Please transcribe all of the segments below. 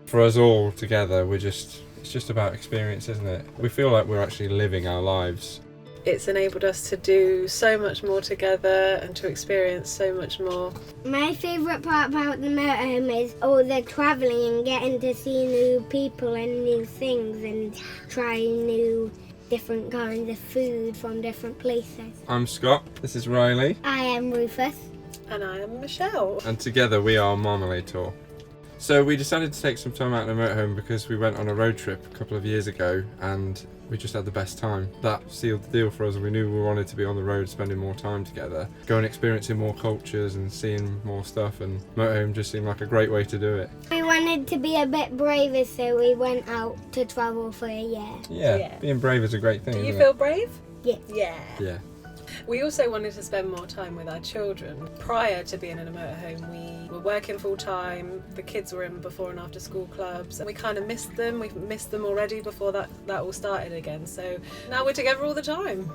For us all together, it's just about experience, isn't it? We feel like we're actually living our lives. It's enabled us to do so much more together and to experience so much more. My favourite part about the motorhome is all the travelling and getting to see new people and new things and try new different kinds of food from different places. I'm Scott, this is Riley, I am Rufus. And I am Michelle. and together we are Marmalade Tour. So we decided to take some time out in the motorhome because we went on a road trip a couple of years ago and we just had the best time. That sealed the deal for us, and we knew we wanted to be on the road, spending more time together, going experiencing more cultures and seeing more stuff, and motorhome just seemed like a great way to do it. We wanted to be a bit braver, so we went out to travel for a year. Yeah. Being brave is a great thing. Do you isn't feel brave? Yeah. Yeah. Yeah. We also wanted to spend more time with our children. Prior to being in a motorhome, we were working full time. The kids were in before and after school clubs, and we kind of missed them. We've missed them already before that all started again. So now we're together all the time.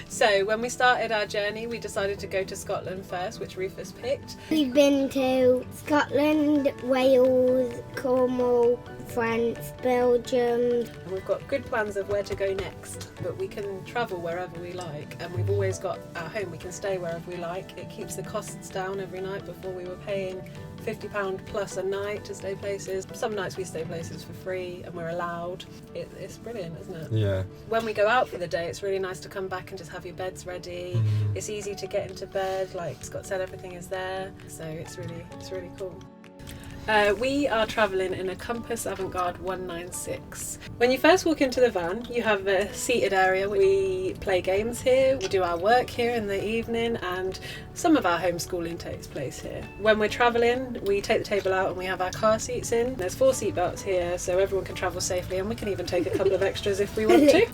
So when we started our journey, we decided to go to Scotland first, which Rufus picked. We've been to Scotland, Wales, Cornwall, France, Belgium. And we've got good plans of where to go next, but we can travel wherever we like, and we've always got our home. We can stay wherever we like. It keeps the costs down every night. Before we were paying £50 plus a night to stay places. Some nights we stay places for free and we're allowed. It's brilliant, isn't it? Yeah. When we go out for the day, it's really nice to come back and just have your beds ready. It's easy to get into bed, like Scott said, everything is there, so it's really cool. We are travelling in a Compass Avantgarde 196. When you first walk into the van, you have a seated area. We play games here, we do our work here in the evening, and some of our homeschooling takes place here. When we're travelling, we take the table out and we have our car seats in. There's 4 seat belts here, so everyone can travel safely, and we can even take a couple of extras if we want to.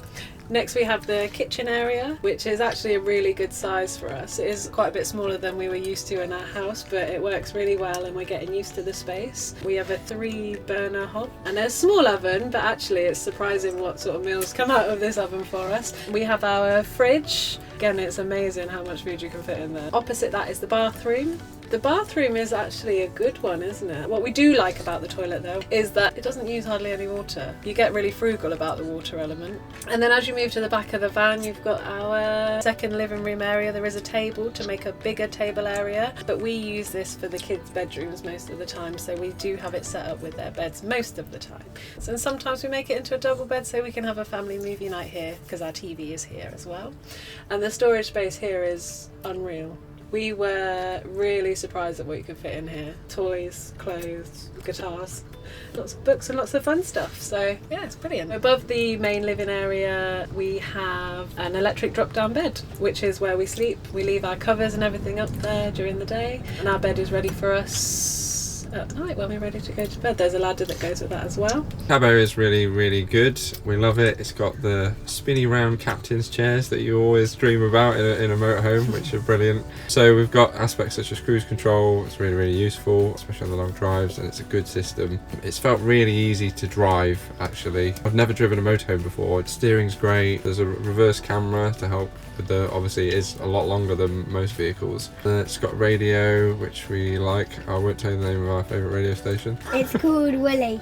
Next we have the kitchen area, which is actually a really good size for us. It is quite a bit smaller than we were used to in our house, but it works really well and we're getting used to the space. We have a 3-burner hob and a small oven, but actually it's surprising what sort of meals come out of this oven for us. We have our fridge. Again, it's amazing how much food you can fit in there. Opposite that is the bathroom. The bathroom is actually a good one, isn't it? What we do like about the toilet though is that it doesn't use hardly any water. You get really frugal about the water element. And then as you move to the back of the van, you've got our second living room area. There is a table to make a bigger table area, but we use this for the kids' bedrooms most of the time, so we do have it set up with their beds most of the time. So, and sometimes we make it into a double bed so we can have a family movie night here, because our TV is here as well. And the storage space here is unreal. We were really surprised at what you could fit in here. Toys, clothes, guitars, lots of books and lots of fun stuff. So yeah, it's brilliant. Above the main living area, we have an electric drop-down bed, which is where we sleep. We leave our covers and everything up there during the day, and our bed is ready for us at night when we're ready to go to bed. There's a ladder that goes with that as well. Cab area is really, really good. We love it. It's got the spinny round captain's chairs that you always dream about in a motorhome, which are brilliant. So we've got aspects such as cruise control. It's really, really useful, especially on the long drives, and it's a good system. It's felt really easy to drive, actually. I've never driven a motorhome before. Steering's great. There's a reverse camera to help with obviously it is a lot longer than most vehicles. It's got radio, which we like. I won't tell you the name of our favourite radio station. It's called Willie.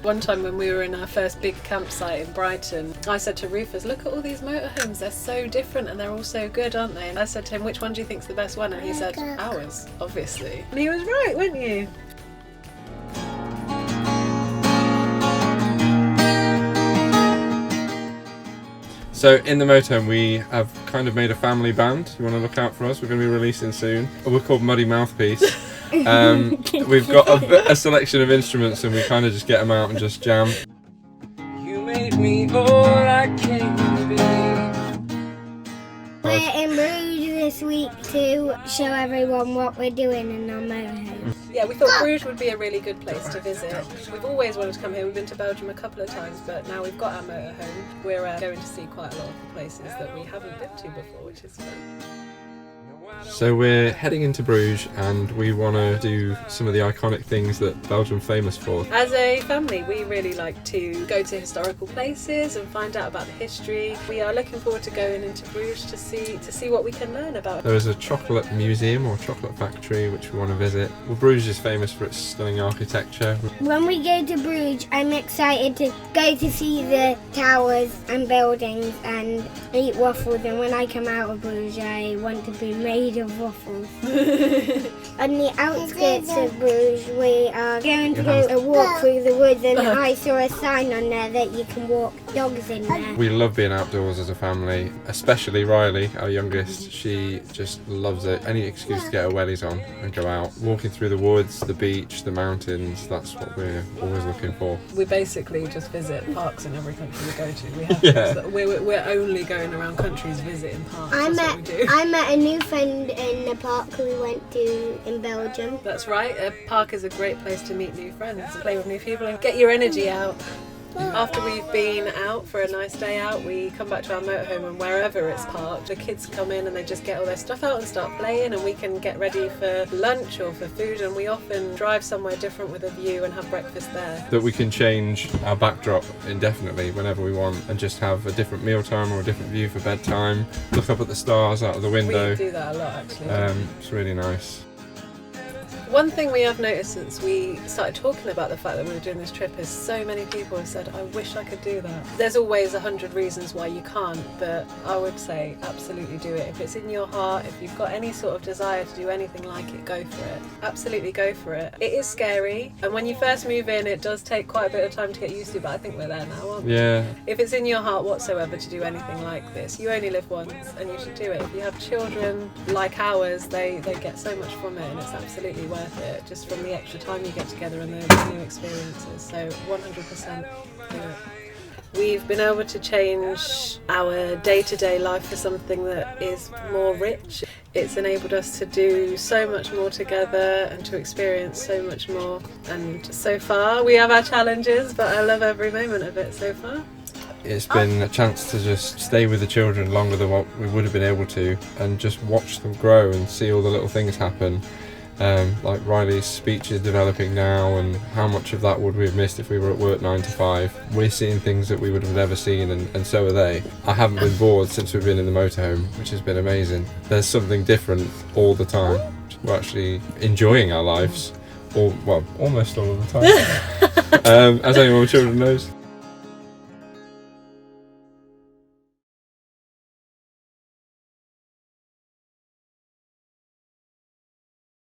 One time when we were in our first big campsite in Brighton, I said to Rufus, look at all these motorhomes, they're so different and they're all so good, aren't they? And I said to him, which one do you think's the best one? And he said, ours, obviously. And he was right, weren't you? So in the motorhome we have kind of made a family band. You want to look out for us? We're going to be releasing soon. We're called Muddy Mouthpiece. We've got a selection of instruments and we kind of just get them out and just jam. You made me all I can be. We're in Bruges this week to show everyone what we're doing in our motorhome. Yeah, we thought Bruges would be a really good place to visit. We've always wanted to come here. We've been to Belgium a couple of times, but now we've got our motorhome. We're going to see quite a lot of places that we haven't been to before, which is fun. So we're heading into Bruges and we want to do some of the iconic things that Belgium's famous for. As a family, we really like to go to historical places and find out about the history. We are looking forward to going into Bruges to see what we can learn about. There is a chocolate museum or chocolate factory which we want to visit. Well, Bruges is famous for its stunning architecture. When we go to Bruges, I'm excited to go to see the towers and buildings and eat waffles, and when I come out of Bruges, I want to be made of waffles. On the outskirts of Bruges, we are going to go a walk through the woods, and I saw a sign on there that you can walk dogs in there. We love being outdoors as a family, especially Riley, our youngest. She just loves it. Any excuse to get her wellies on and go out. Walking through the woods, the beach, the mountains, that's what we're always looking for. We basically just visit parks in every country we go to. We have Yeah. we're only going around countries visiting parks. That's what we do. I met a new friend in the park we went to in Belgium. That's right, a park is a great place to meet new friends, play with new people and get your energy out. After we've been out for a nice day out, we come back to our motorhome, and wherever it's parked, the kids come in and they just get all their stuff out and start playing, and we can get ready for lunch or for food, and we often drive somewhere different with a view and have breakfast there. That we can change our backdrop indefinitely whenever we want and just have a different mealtime or a different view for bedtime, look up at the stars out of the window. We do that a lot actually. It's really nice. One thing we have noticed since we started talking about the fact that we were doing this trip is so many people have said, I wish I could do that. There's always 100 reasons why you can't, but I would say absolutely do it. If it's in your heart, if you've got any sort of desire to do anything like it, go for it. Absolutely go for it. It is scary, and when you first move in, it does take quite a bit of time to get used to, but I think we're there now, aren't we? Yeah. If it's in your heart whatsoever to do anything like this, you only live once and you should do it. If you have children like ours, they get so much from it, and it's absolutely worth it, just from the extra time you get together and the new experiences. So 100% do it. We've been able to change our day-to-day life for something that is more rich. It's enabled us to do so much more together and to experience so much more. And so far, we have our challenges, but I love every moment of it so far. It's been a chance to just stay with the children longer than what we would have been able to, and just watch them grow and see all the little things happen. Like Riley's speech is developing now, and how much of that would we have missed if we were at work 9 to 5. We're seeing things that we would have never seen, and so are they. I haven't been bored since we've been in the motorhome, which has been amazing. There's something different all the time. We're actually enjoying our lives, almost all of the time. As anyone with children knows.